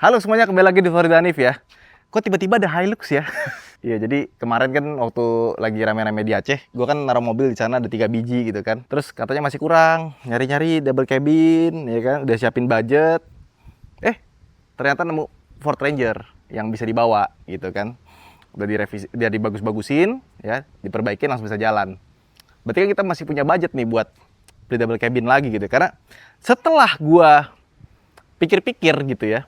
Halo semuanya, kembali lagi di Florida Hanif ya. Kok tiba-tiba ada Hilux ya? Iya, jadi kemarin kan waktu lagi rame-rame di Aceh, gue kan naruh mobil di sana ada 3 biji gitu kan. Terus katanya masih kurang, nyari-nyari double cabin, ya kan, udah siapin budget. Ternyata nemu Ford Ranger yang bisa dibawa gitu kan. Udah direvisi, dia dibagus-bagusin, ya, diperbaikin langsung bisa jalan. Berarti kan kita masih punya budget nih buat beli double cabin lagi gitu. Karena setelah gua pikir-pikir gitu ya,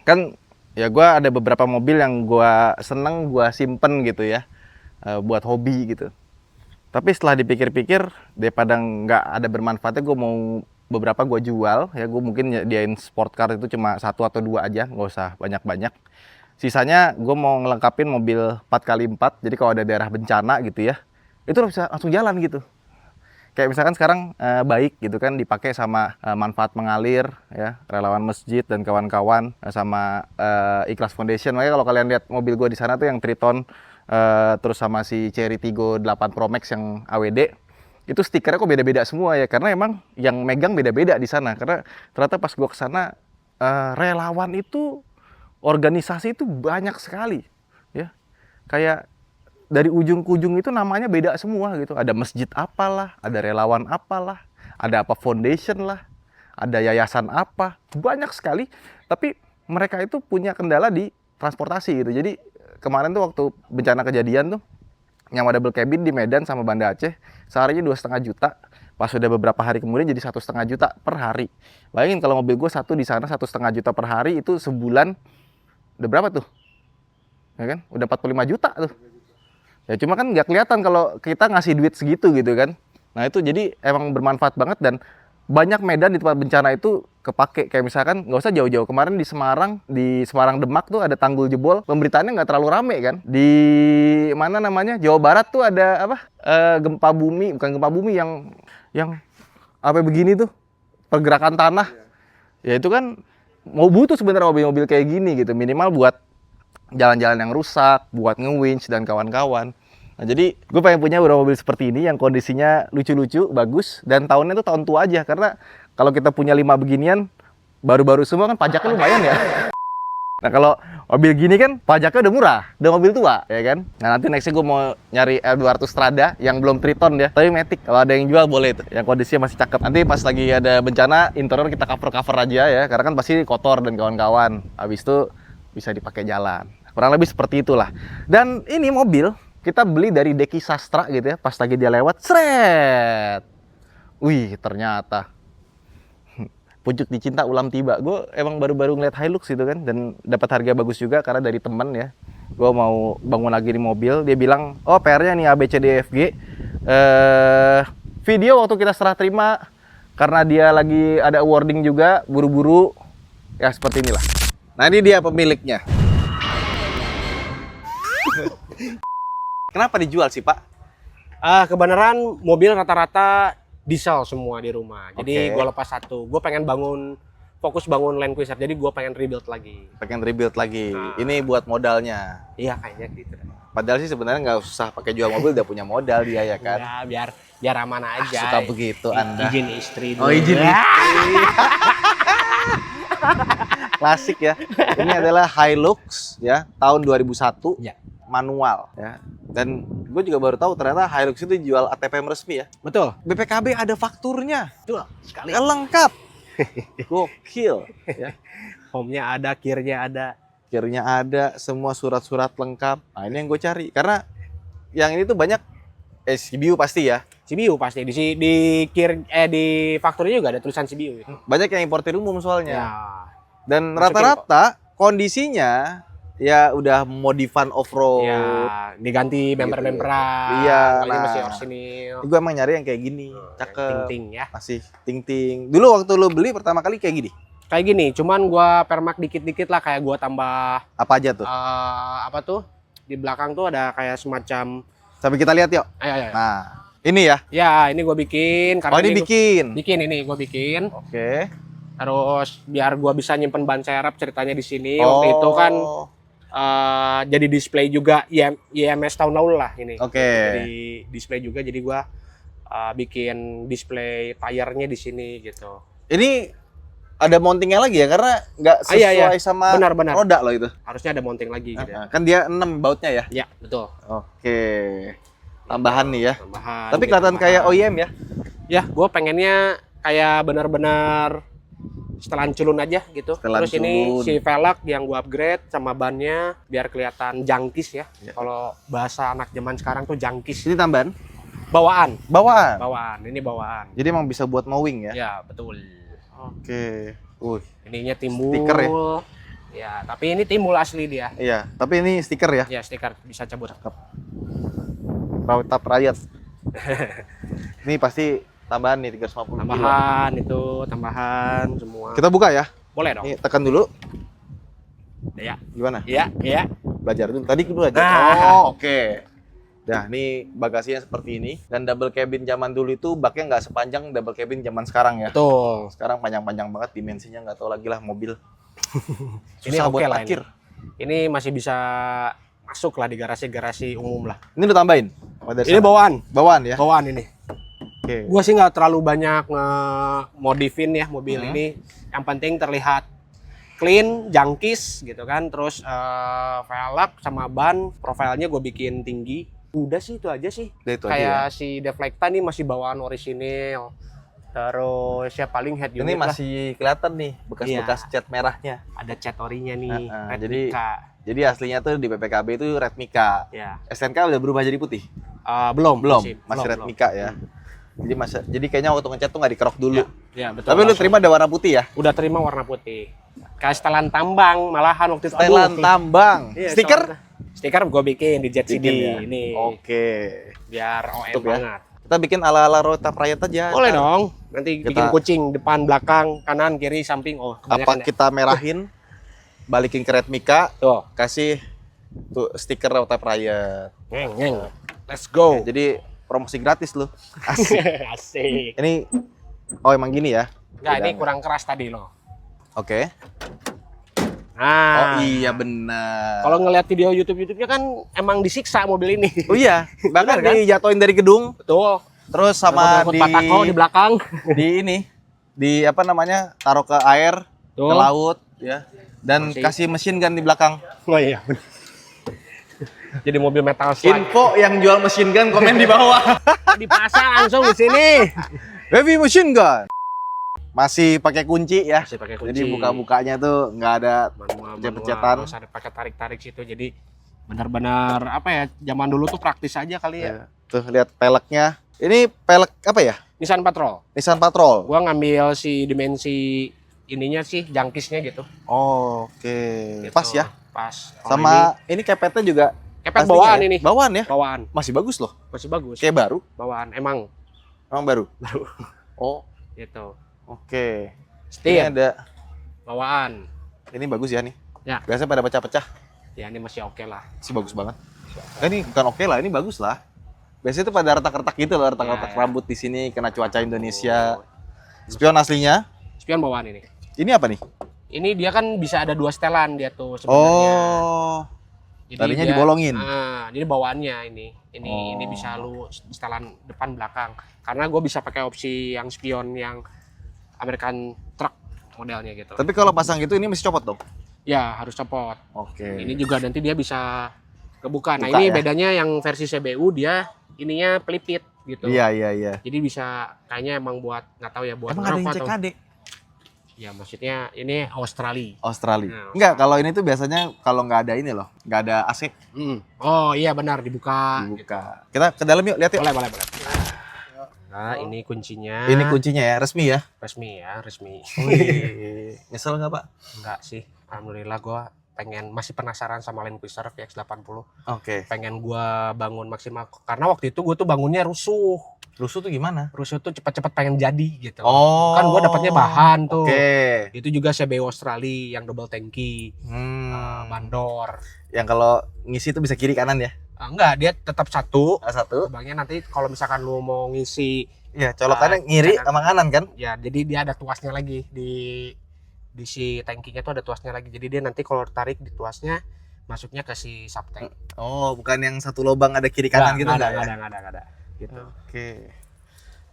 kan ya gue ada beberapa mobil yang gue seneng gue simpen gitu ya, buat hobi gitu. Tapi setelah dipikir-pikir, daripada nggak ada bermanfaatnya, gue mau beberapa gue jual ya. Gue mungkin nyediain sport car itu cuma 1 atau 2 aja, nggak usah banyak-banyak. Sisanya gue mau ngelengkapin mobil 4x4, jadi kalau ada daerah bencana gitu ya, itu bisa langsung jalan gitu. Kayak misalkan sekarang baik gitu kan, dipakai sama manfaat mengalir ya, relawan masjid dan kawan-kawan, sama Ikhlas Foundation. Makanya kalau kalian lihat mobil gue di sana tuh yang Triton, terus sama si Cherry Tiggo 8 Pro Max yang AWD, itu stikernya kok beda-beda semua ya, karena emang yang megang beda-beda di sana. Karena ternyata pas gue kesana, relawan itu, organisasi itu banyak sekali ya. Kayak dari ujung ke ujung itu namanya beda semua gitu. Ada masjid apalah, ada relawan apalah, ada apa foundation lah, ada yayasan apa, banyak sekali. Tapi mereka itu punya kendala di transportasi gitu. Jadi kemarin tuh waktu bencana kejadian tuh, nyawa double cabin di Medan sama Banda Aceh, seharinya 2,5 juta. Pas sudah beberapa hari kemudian jadi 1,5 juta per hari. Bayangin kalau mobil gue satu di sana 1,5 juta per hari, itu sebulan udah berapa tuh? Ya kan? Udah 45 juta tuh. Ya cuma kan nggak kelihatan kalau kita ngasih duit segitu gitu kan. Nah itu jadi emang bermanfaat banget, dan banyak medan di tempat bencana itu kepake. Kayak misalkan nggak usah jauh-jauh, kemarin di Semarang Demak tuh ada tanggul jebol, pemberitaannya nggak terlalu rame kan. Di mana namanya, Jawa Barat tuh ada apa, gempa bumi, bukan gempa bumi, yang apa begini tuh, pergerakan tanah. Ya itu kan mau butuh sebenarnya mobil-mobil kayak gini gitu, minimal buat jalan-jalan yang rusak, buat nge-winch dan kawan-kawan. Nah, jadi gue pengen punya beberapa mobil seperti ini yang kondisinya lucu-lucu, bagus, dan tahunnya tuh tahun tua aja. Karena kalau kita punya 5 beginian, baru-baru semua kan pajaknya lumayan ya. Nah kalau mobil gini kan pajaknya udah murah, udah mobil tua, ya kan? Nah nanti nextnya gue mau nyari L200 Strada yang belum Triton ya, tapi Matic. Kalau ada yang jual boleh itu, yang kondisinya masih cakep. Nanti pas lagi ada bencana, interior kita cover-cover aja ya, karena kan pasti kotor dan kawan-kawan. Habis itu bisa dipakai jalan. Kurang lebih seperti itulah. Dan ini mobil kita beli dari Deki Sastra gitu ya, pas lagi dia lewat, seret. Wih, ternyata pucuk dicinta ulam tiba. Gue emang baru-baru ngeliat Hilux gitu kan, dan dapat harga bagus juga karena dari temen ya. Gue mau bangun lagi di mobil, dia bilang, oh PR-nya nih ABCDFG. Video waktu kita serah terima, karena dia lagi ada awarding juga, buru-buru. Ya seperti inilah. Nah ini dia pemiliknya. Kenapa dijual sih Pak? Kebenaran mobil rata-rata diesel semua di rumah. Jadi Oke. gue lepas satu. Gue pengen fokus bangun Land Cruiser. Jadi gue pengen rebuild lagi. Pengen rebuild lagi. Nah. Ini buat modalnya. Iya kayaknya gitu. Padahal sih sebenarnya nggak usah pakai jual mobil, udah punya modal dia ya kan. Ya, biar aman aja. Suka begitu Anda. Izin istri Oh dulu. izin istri. Klasik ya. Ini adalah Hilux ya, tahun 2001. Ya. Manual ya. Dan gue juga baru tahu ternyata Hilux itu dijual ATPM resmi ya. Betul. BPKB ada fakturnya. Betul sekali. Lengkap. Gokil ya. Home-nya ada, gear-nya ada. Gear-nya ada, semua surat-surat lengkap. Nah, ini yang gue cari karena yang ini tuh banyak CBU pasti ya. CBU pasti di gear di fakturnya juga ada tulisan CBU. Banyak yang importir umum soalnya. Ya. Dan Masukin rata-rata kondisinya ya udah modifan off-road. Ya, diganti bumper-bumperan. Iya, Paling nah. masih orisinil. Gue emang nyari yang kayak gini, cakep. Ting-ting ya. Masih ting-ting. Dulu waktu lu beli pertama kali kayak gini? Kayak gini, cuman gua permak dikit-dikit lah, kayak gua tambah Apa aja tuh? apa tuh? Di belakang tuh ada kayak semacam Sampai kita lihat yuk. ayo. Nah, ini ya. Ya, ini gua bikin Oh, ini bikin. bikin ini gua bikin. Oke. Terus biar gua bisa nyimpen ban serep ceritanya di sini. Waktu itu kan jadi display juga IMS tahun lalu lah ini. Oke. Jadi display juga, jadi gua bikin display tayarnya di sini gitu. Ini ada mountingnya lagi ya karena nggak sesuai sama benar. roda loh itu. Harusnya ada mounting lagi gitu ya. Kan dia 6 bautnya ya. Ya, betul. Oke. Tambahan nih ya. Tambahan. Tapi kelihatan kayak OEM ya. Ya, gue pengennya kayak benar-benar setelan culun aja gitu. Setelan Terus ini culun. si velg yang gue upgrade sama bannya biar kelihatan jangkis ya. Kalau bahasa anak zaman sekarang tuh jangkis. Ini tambahan Bawaan. bawaan. Ini bawaan. Jadi emang bisa buat mowing ya. Ya, betul. Oke. Ininya timbul. Stiker ya? Ya, tapi ini timbul asli dia. Iya, tapi ini stiker ya. Ya, stiker bisa cabut. Rawat rakyat. Ini pasti tambahan nih 350 Tambahan itu, tambahan semua. Kita buka ya. Boleh dong. Nih tekan dulu. Ya. Gimana? Iya. Belajar dulu. Tadi dulu aja. Nah. Oh, oke. Nah, ini bagasinya seperti ini. Dan double cabin zaman dulu itu baknya nggak sepanjang double cabin zaman sekarang ya. Betul. Sekarang panjang-panjang banget dimensinya, nggak tahu lagi lah mobil. Ini Susah oke buat lah parkir. Ini masih bisa masuk lah di garasi-garasi umum lah. Ini udah tambahin? Ini bawaan. Bawaan ya? Bawaan ini. Oke. Gua sih nggak terlalu banyak nge-modifin ya mobil ini. Yang penting terlihat clean, jangkis gitu kan. Terus velg sama ban, profilnya gue bikin tinggi. Udah sih itu aja sih. Itu Kayak aja ya? si Deflecta nih masih bawaan orisinil. Terus ya paling head Ini unit lah. masih kelihatan nih bekas-bekas cat merahnya. Ada cat orinya nih. Red jadi Mica. jadi aslinya tuh di PPKB itu Red Mica. Ya. SNK udah berubah jadi putih? Belum. Masih Red Mica ya. Jadi kayaknya waktu ngecat tuh nggak dikerok dulu. Ya, betul. Tapi lu terima ada warna putih ya? Udah terima warna putih. Kayak setelan tambang malahan waktu itu. Setelan tambang. Iya, Stiker? Stiker gue bikin di Jet CD Bikin ya? ini. Oke. Biar OM Tutup ya. banget. Kita bikin ala-ala Royota Prayat aja. Boleh dong. Nanti Kita- bikin kucing depan, belakang, kanan, kiri, samping. Oh, Apa kebanyakan ya. kita merahin, balikin ke Red Mica, Tuh. kasih tuh stiker Royota Prayat. Ngeng. Let's go. Jadi promosi gratis lu. Asik. Asik. Ini emang gini ya? Enggak, ini Beda. kurang keras tadi loh. Oke. Nah. Oh iya benar. Kalau ngeliat video YouTube-nya kan emang disiksa mobil ini. Oh iya, bahkan Bener kan? dijatuhin dari gedung, Betul. terus sama Ngangkut Patako di belakang. di ini, di apa namanya, taruh ke air, Tuh. ke laut, ya, dan Masih. kasih mesin gun di belakang. Oh iya. Jadi mobil metal slug. Info yang jual mesin gun komen di bawah. Dipasang langsung di sini. Baby machine gun. Masih pakai kunci ya. Masih pakai kunci. Jadi buka-bukanya tuh nggak ada manual, pencet-pencetan. terus ada pakai tarik-tarik situ. Jadi benar-benar apa ya? Zaman dulu tuh praktis aja kali ya. Ya. Tuh lihat peleknya. Ini pelek apa ya? Nissan Patrol. Nissan Patrol. Gua ngambil si dimensi ininya sih, jangkisnya gitu. Oh, oke. Gitu. Pas ya. Pas. Kalau Sama ini kepetnya juga kepet aslinya bawaan ya? ini. Bawaan ya? Bawaan. Masih bagus loh. Masih bagus. Kayak baru. Bawaan. Emang Emang baru? baru Oh, gitu. oke. Ini Setir. ada. Bawaan. Ini bagus ya nih. Ya. Biasanya pada pecah-pecah. Ya ini masih oke lah. Sih bagus banget. Nah, ini bukan oke lah, ini bagus lah. Biasanya tuh pada retak-retak gitu loh, retak-retak Ya, ya. rambut di sini kena cuaca Indonesia. Spion aslinya. Spion bawaan ini. Ini apa nih? Ini dia kan bisa ada 2 setelan dia tuh sebenarnya. Oh. Jadi Tadinya dia- dibolongin. Jadi bawaannya ini. Oh. Ini bisa lu setelan depan belakang. Karena gue bisa pakai opsi yang spion yang American truck modelnya gitu. Tapi kalau pasang gitu ini mesti copot dong. Ya harus copot. Oke. Ini juga nanti dia bisa kebuka. Nah Buka ini ya? bedanya yang versi CBU dia ininya pelipit gitu. Iya, iya, iya. Jadi bisa kayaknya emang buat nggak tahu ya buat Emang ada yang ngerokok atau- CKD? Ya maksudnya ini Australia. Australia. Nah, Enggak, kalau ini tuh biasanya kalau nggak ada ini loh, nggak ada AC Oh iya benar dibuka. dibuka. Kita ke dalam yuk, lihat yuk. Boleh. Nah ini kuncinya. Ini kuncinya ya, resmi ya. Resmi ya, resmi. Wih, nyesel nggak Pak? Enggak sih, alhamdulillah gua masih penasaran sama Land Cruiser VX80. Oke. Pengen gua bangun maksimal karena waktu itu gua tuh bangunnya rusuh. Rusuh tuh gimana? Rusuh tuh cepet-cepet pengen jadi gitu. Oh. Kan gua dapatnya bahan tuh. Oke. Itu juga CBU Australia yang double tangki, bandor. Yang kalau ngisi tuh bisa kiri kanan ya? Enggak, dia tetap satu. Satu. Bangnya nanti kalau misalkan lu mau ngisi Iya, colokannya ngiri kanan. sama kanan kan? ya jadi dia ada tuasnya lagi di si tangkinya tuh ada tuasnya lagi. Jadi dia nanti kalau tarik di tuasnya masuknya ke si subtank. Oh, bukan yang satu lobang ada kiri kanan gitu Nggak enggak ya? ada. Gitu. Oke.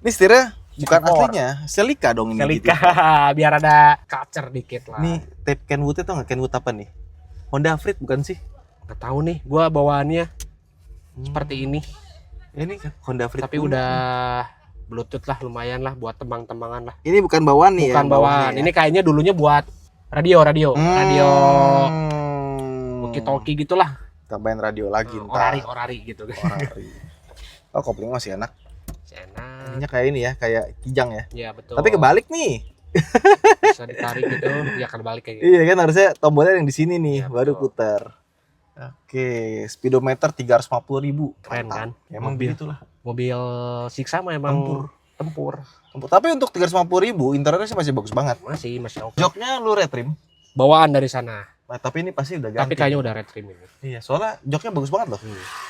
Ini setirnya Bukan C4. aslinya, Celica dong ini. Celica, Gitu. biar ada culture dikit lah. Nih, tape Kenwood itu nggak Kenwood apa nih? Honda Freed bukan sih? Nggak tahu nih, gua bawaannya seperti ini. Ini Honda Freed. Tapi punya. udah Bluetooth lah, lumayan lah buat tembang-tembangan lah. Ini bukan bawaan nih Bukan ya? bawaan. Ya? Ini kayaknya dulunya buat radio. Radio walkie-talkie gitulah. Tambahin radio lagi ntar. Orari gitu kan. Orari. Oh, koplingnya masih enak. Enak. Ininya kayak ini ya, kayak kijang ya. Ya betul. Tapi kebalik nih. Bisa ditarik gitu, ya kebalik kayak gitu. Iya kan, harusnya tombolnya yang di sini nih, Iya, baru betul. putar. Oke, speedometer 350.000. Keren kan? Emang Mobil. begitulah. Mobil Siksa mah emang tempur. Tapi untuk 350.000, interiornya sih masih bagus banget. Masih oke. Joknya lu red trim. Bawaan dari sana. Nah, tapi ini pasti udah ganti. Tapi kayaknya udah red trim ini. Iya, soalnya joknya bagus banget loh.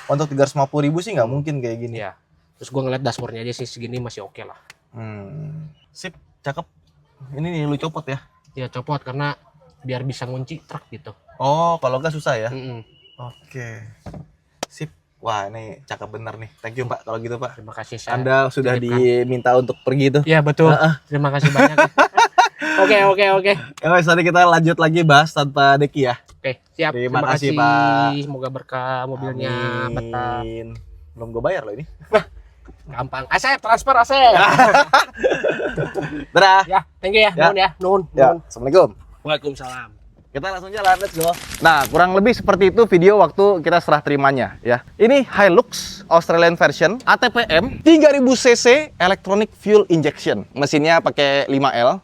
Untuk 350.000 sih nggak mungkin kayak gini. Iya. Terus gua ngeliat dashboardnya aja sih segini masih oke lah. Sip, cakep. Ini nih lu copot ya. Ya copot karena biar bisa ngunci truk gitu. Oh, kalau nggak susah ya. Mm-mm. Oke. Sip. Wah, ini cakep bener nih. Thank you, Pak, kalau gitu, Pak. Terima kasih saya. Anda sudah titipkan. diminta untuk pergi tuh. Iya betul. Terima kasih banyak. Oke. Ya wes, nanti kita lanjut lagi bahas tanpa Deki ya. Oke, siap. Terima kasih, Pak. Semoga berkah mobilnya betah. Amin. Belum gue bayar loh ini. Gampang. Asep, transfer Asep. Dadah. Ya, thank you ya. Ya. Nuhun ya. Nuhun. Ya, Assalamualaikum. Waalaikumsalam. Kita langsung jalan, let's go. Nah, kurang lebih seperti itu video waktu kita serah terimanya ya. Ini Hilux Australian version ATPM 3000 cc electronic fuel injection. Mesinnya pakai 5L.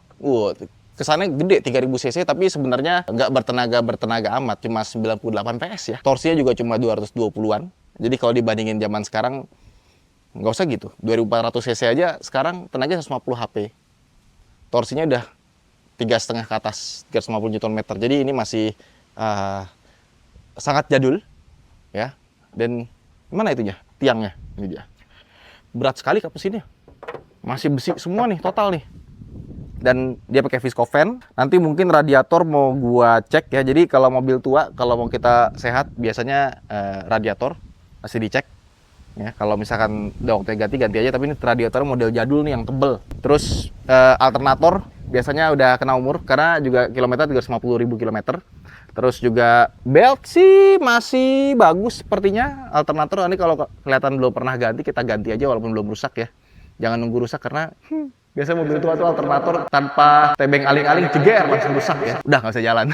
Kesannya gede 3000 cc tapi sebenarnya nggak bertenaga amat, cuma 98 PS ya. Torsinya juga cuma 220-an. Jadi kalau dibandingin zaman sekarang nggak usah gitu. 2400 cc aja sekarang tenaga 150 HP. Torsinya udah 3,5 ke atas, 350 Nm. Jadi ini masih sangat jadul ya. Dan mana itunya? Tiangnya. Ini dia. Berat sekali kap mesinnya. Masih besi semua nih total nih. Dan dia pakai Viscovan. Nanti mungkin radiator mau gua cek ya. Jadi kalau mobil tua, kalau mau kita sehat biasanya radiator masih dicek. Ya, kalau misalkan udah waktunya ganti aja, tapi ini radiator model jadul nih yang tebel. Terus alternator biasanya udah kena umur karena juga kilometer 350.000 kilometer. Terus juga belt sih masih bagus sepertinya. Alternator ini kalau kelihatan belum pernah ganti, kita ganti aja walaupun belum rusak ya. Jangan nunggu rusak karena biasanya mobil tua tuh alternator tanpa tebeng aling-aling jeger langsung rusak ya. Udah nggak bisa jalan.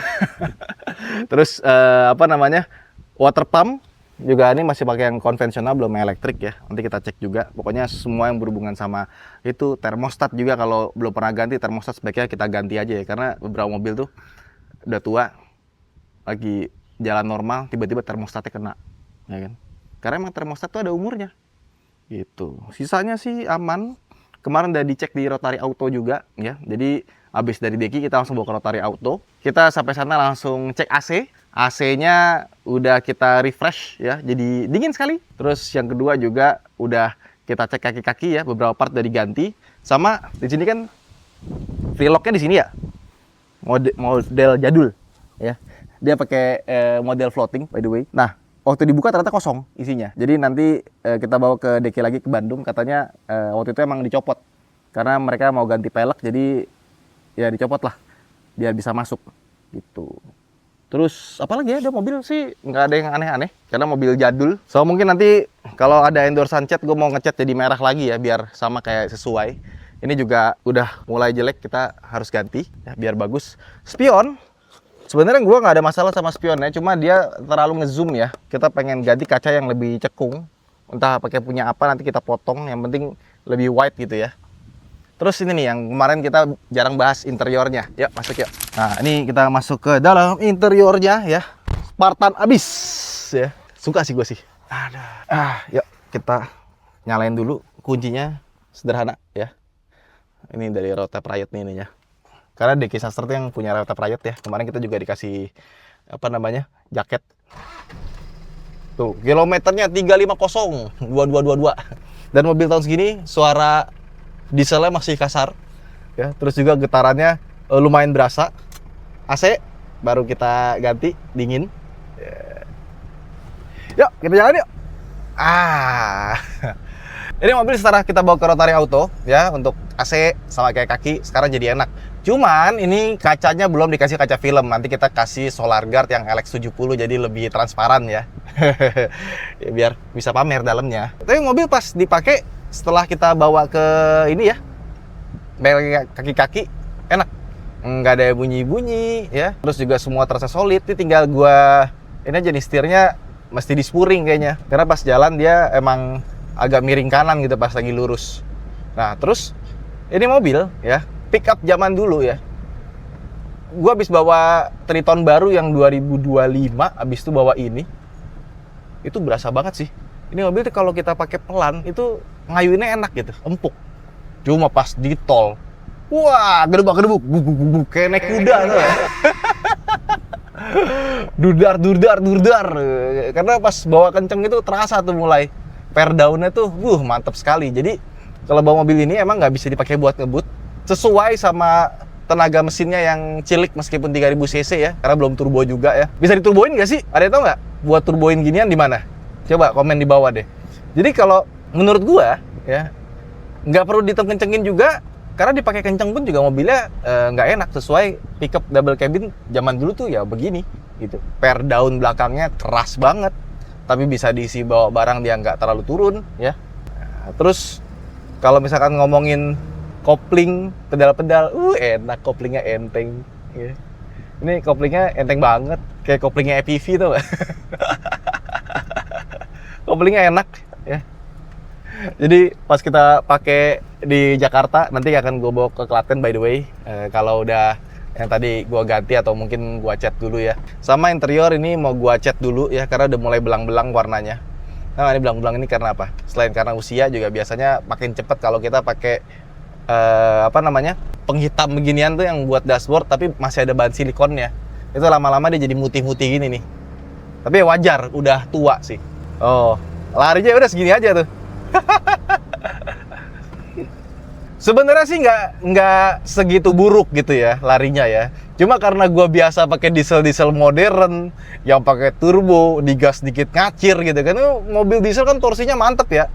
Terus water pump juga ini masih pakai yang konvensional, belum yang elektrik ya. Nanti kita cek juga. Pokoknya semua yang berhubungan sama itu, termostat juga kalau belum pernah ganti termostat sebaiknya kita ganti aja ya. Karena beberapa mobil tuh udah tua, lagi jalan normal, tiba-tiba termostatnya kena, ya kan? Karena emang termostat tuh ada umurnya. Gitu. Sisanya sih aman. Kemarin udah dicek di Rotary Auto juga ya. Jadi habis dari Deki kita langsung bawa ke Rotary Auto. Kita sampai sana langsung cek AC. AC-nya udah kita refresh ya, jadi dingin sekali. Terus yang kedua juga udah kita cek kaki-kaki ya, beberapa part udah diganti. Sama di sini kan free lock-nya di sini ya. Model jadul ya. Dia pakai model floating by the way. Nah, waktu dibuka ternyata kosong isinya. Jadi nanti kita bawa ke Deki lagi ke Bandung, katanya waktu itu emang dicopot. Karena mereka mau ganti pelek, jadi ya dicopot lah biar bisa masuk gitu. Terus apalagi ya, ada mobil sih nggak ada yang aneh-aneh karena mobil jadul. So mungkin nanti kalau ada endorsean cat, gue mau ngecat jadi merah lagi ya biar sama kayak sesuai. Ini juga udah mulai jelek, kita harus ganti ya biar bagus. Spion, sebenarnya gue nggak ada masalah sama spionnya, cuma dia terlalu ngezoom ya. Kita pengen ganti kaca yang lebih cekung, entah pakai punya apa nanti kita potong. Yang penting lebih wide gitu ya. Terus ini nih yang kemarin kita jarang bahas interiornya. Yuk masuk yuk. Nah ini kita masuk ke dalam interiornya ya. Spartan abis ya. Suka sih gue sih. Yuk kita nyalain dulu. Kuncinya sederhana ya. Ini dari Rotep Riot nih ininya. Karena Deki Saster tuh yang punya Rotep Riot ya. Kemarin kita juga dikasih jaket. Tuh kilometernya 350 2222. Dan mobil tahun segini suara dieselnya masih kasar ya, terus juga getarannya lumayan berasa. AC baru kita ganti dingin. Yuk kita jalan yuk. Ini mobil setelah kita bawa ke Rotary Auto ya untuk AC sama kayak kaki sekarang jadi enak. Cuman ini kacanya belum dikasih kaca film. Nanti kita kasih Solar Guard yang LX70 jadi lebih transparan ya. Ya biar bisa pamer dalamnya. Tapi mobil pas dipakai setelah kita bawa ke ini ya, kaki-kaki enak. Nggak ada bunyi-bunyi ya. Terus juga semua terasa solid. Ini tinggal gua ini aja nih setirnya mesti dispuring kayaknya. Karena pas jalan dia emang agak miring kanan gitu pas lagi lurus. Nah, terus ini mobil ya, pick up zaman dulu ya. Gua habis bawa Triton baru yang 2025, habis itu bawa ini. Itu berasa banget sih. Ini mobil tuh kalau kita pakai pelan itu ngayuinnya enak gitu, empuk. Cuma pas di tol, wah, gedebak-gedebuk, kayak naik kuda tuh. Durdar. Karena pas bawa kenceng itu terasa tuh mulai per down-nya tuh, mantep sekali. Jadi kalau bawa mobil ini emang nggak bisa dipakai buat ngebut, sesuai sama tenaga mesinnya yang cilik meskipun 3000 cc ya, karena belum turbo juga ya. Bisa diturboin nggak sih? Ada yang tahu nggak? Buat turboin ginian di mana? Coba komen di bawah deh. Jadi kalau menurut gua ya, nggak perlu dikencengin juga, karena dipakai kenceng pun juga mobilnya nggak enak. Sesuai pickup double cabin zaman dulu tuh ya begini gitu. Per down belakangnya keras banget, tapi bisa diisi bawa barang dia nggak terlalu turun ya. Nah, terus kalau misalkan ngomongin kopling, pedal-pedal, enak, koplingnya enteng ya. Ini koplingnya enteng banget, kayak koplingnya EPV tuh. Koplingnya enak ya. Jadi pas kita pakai di Jakarta, nanti akan gue bawa ke Klaten by the way. Kalau udah yang tadi gua ganti atau mungkin gua cat dulu ya. Sama interior ini mau gua cat dulu ya, karena udah mulai belang-belang warnanya. Nah, ini belang-belang ini karena apa? Selain karena usia juga biasanya makin cepet kalau kita pakai penghitam beginian tuh yang buat dashboard tapi masih ada bahan silikonnya. Itu lama-lama dia jadi mutih-mutih gini nih. Tapi ya wajar, udah tua sih. Oh, larinya udah segini aja tuh. Sebenarnya sih nggak segitu buruk gitu ya larinya ya. Cuma karena gua biasa pakai diesel modern yang pakai turbo, digas dikit ngacir gitu kan. Mobil diesel kan torsinya mantep ya.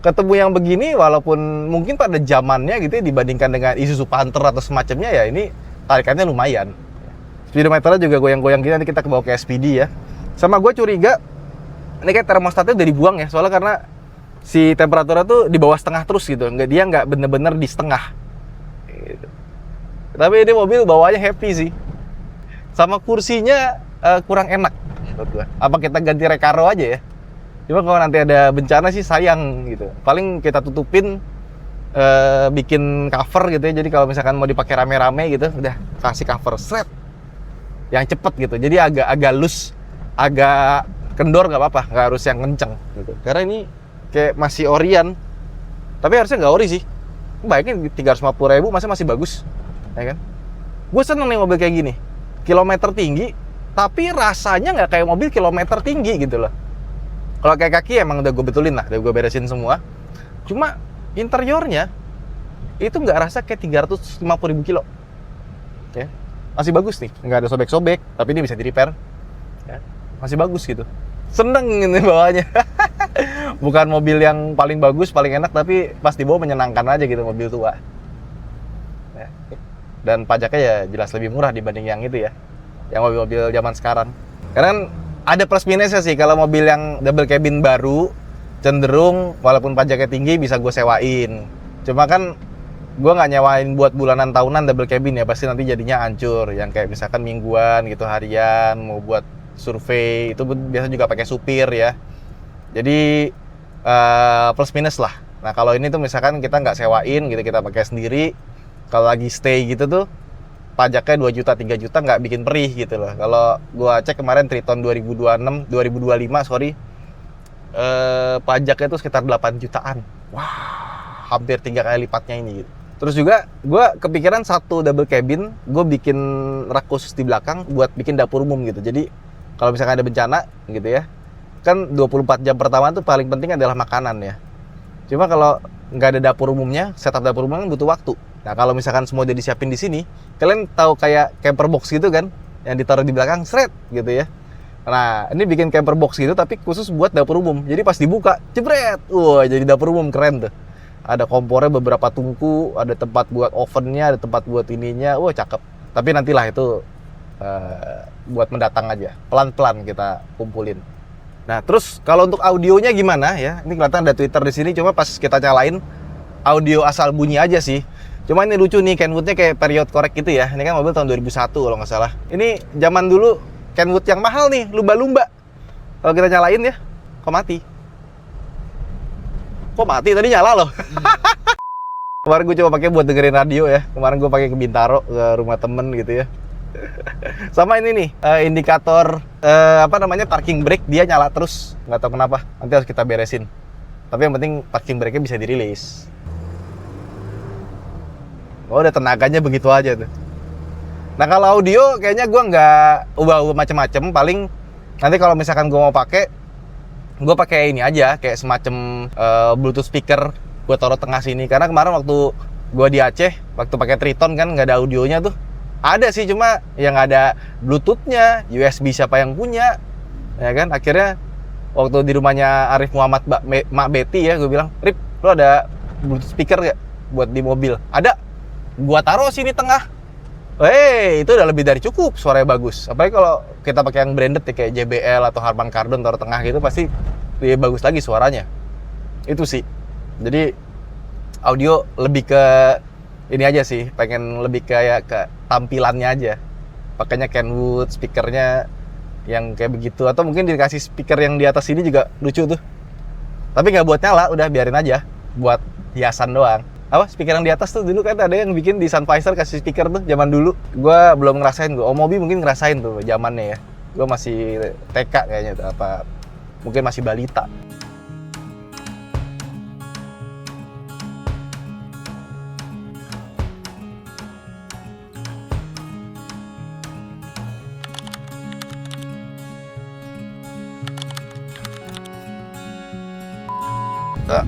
Ketemu yang begini walaupun mungkin pada zamannya gitu ya, dibandingkan dengan Isuzu Panther atau semacamnya ya, ini tarikannya lumayan. Speedometernya juga goyang-goyang gini, nanti kita bawa ke SPD ya. Sama gue curiga ini kayak termostatnya udah dibuang ya, soalnya karena si temperaturnya tuh di bawah setengah terus gitu, dia nggak bener-bener di setengah gitu. Tapi ini mobil bawanya happy sih. Sama kursinya kurang enak menurut gua. Apa kita ganti Recaro aja ya? Cuma kalau nanti ada bencana sih sayang gitu. Paling kita tutupin, bikin cover gitu ya. Jadi kalau misalkan mau dipakai rame-rame gitu, udah kasih cover shred yang cepet gitu. Jadi agak loose, agak kendor nggak apa-apa, nggak harus yang kenceng gitu. Karena ini kayak masih orian, tapi harusnya nggak ori sih. Baiknya 350.000 masih bagus, ya kan? Gue seneng nih mobil kayak gini, kilometer tinggi, tapi rasanya nggak kayak mobil kilometer tinggi gitu loh. Kalau kayak kaki emang udah gue betulin lah, udah gue beresin semua. Cuma interiornya itu nggak rasa kayak 350.000 kilo, ya. Masih bagus nih, nggak ada sobek-sobek, tapi ini bisa di-repair, ya. Masih bagus gitu. Seneng ini bawanya. Bukan mobil yang paling bagus, paling enak, tapi pas dibawa menyenangkan aja gitu, mobil tua. Ya. Dan pajaknya ya jelas lebih murah dibanding yang itu ya, yang mobil-mobil zaman sekarang. Karena kan ada plus minusnya sih, kalau mobil yang double cabin baru, cenderung walaupun pajaknya tinggi bisa gue sewain. Cuma kan gue nggak nyewain buat bulanan tahunan double cabin ya, pasti nanti jadinya hancur. Yang kayak misalkan mingguan gitu, harian, mau buat survei, itu biasa juga pakai supir ya. Jadi plus minus lah. Nah kalau ini tuh misalkan kita nggak sewain gitu, kita pakai sendiri, kalau lagi stay gitu tuh pajaknya 2 juta, 3 juta nggak bikin perih gitu loh. Kalau gua cek kemarin Triton 2025 pajaknya tuh sekitar 8 jutaan. Wah, hampir 3 kali lipatnya ini gitu. Terus juga gua kepikiran satu double cabin, gua bikin rak khusus di belakang buat bikin dapur umum gitu. Jadi kalau misalkan ada bencana gitu ya, kan 24 jam pertama tuh paling penting adalah makanan ya. Cuma kalau nggak ada dapur umumnya, setup dapur umum kan butuh waktu. Nah kalau misalkan semua udah disiapin di sini, kalian tahu kayak camper box gitu kan, yang ditaruh di belakang, seret gitu ya. Nah, ini bikin camper box gitu tapi khusus buat dapur umum. Jadi pas dibuka, jebret. Wah, jadi dapur umum keren tuh. Ada kompornya beberapa tungku, ada tempat buat ovennya, ada tempat buat ininya. Wah, cakep. Tapi nantilah itu buat mendatang aja. Pelan-pelan kita kumpulin. Nah, terus kalau untuk audionya gimana ya? Ini kelihatan ada Twitter di sini, cuma pas kita nyalain audio asal bunyi aja sih. Cuma ini lucu nih, Kenwood-nya kayak period korek gitu ya. Ini kan mobil tahun 2001 kalau nggak salah. Ini zaman dulu Kenwood yang mahal nih, lumba-lumba. Kalau kita nyalain ya, kok mati? Kok mati? Tadi nyala loh. Kemarin gue coba pakai buat dengerin radio ya. Kemarin gue pakai ke Bintaro, ke rumah temen gitu ya. Sama ini nih, indikator parking brake dia nyala terus. Nggak tahu kenapa. Nanti harus kita beresin. Tapi yang penting parking brake-nya bisa dirilis. Oh, udah tenaganya begitu aja tuh. Nah, kalau audio kayaknya gue nggak ubah-ubah macem-macem. Paling nanti kalau misalkan gue mau pakai, gue pakai ini aja, kayak semacam Bluetooth speaker gue taruh tengah sini. Karena kemarin waktu gue di Aceh, waktu pakai Triton kan nggak ada audionya tuh. Ada sih, cuma yang nggak ada Bluetooth-nya, USB siapa yang punya, ya kan? Akhirnya waktu di rumahnya Arif Muhammad Mak Betty ya, gue bilang, Rip, lo ada Bluetooth speaker nggak buat di mobil? Ada. Gua taruh sini tengah. Itu udah lebih dari cukup, suaranya bagus. Apalagi kalau kita pakai yang branded ya, kayak JBL atau Harman Kardon taruh tengah gitu, pasti lebih bagus lagi suaranya. Itu sih. Jadi audio lebih ke ini aja sih, pengen lebih kayak ke tampilannya aja. Pakainya Kenwood, speakernya yang kayak begitu, atau mungkin dikasih speaker yang di atas ini juga lucu tuh. Tapi nggak buat nyala, udah biarin aja, buat hiasan doang. Apa, speaker yang di atas tuh dulu kan ada yang bikin di Sunvisor kasih speaker tuh zaman dulu. Gua belum ngerasain, Om Mobi mungkin ngerasain tuh zamannya ya. Gua masih TK kayaknya tuh, apa mungkin masih balita. Nah,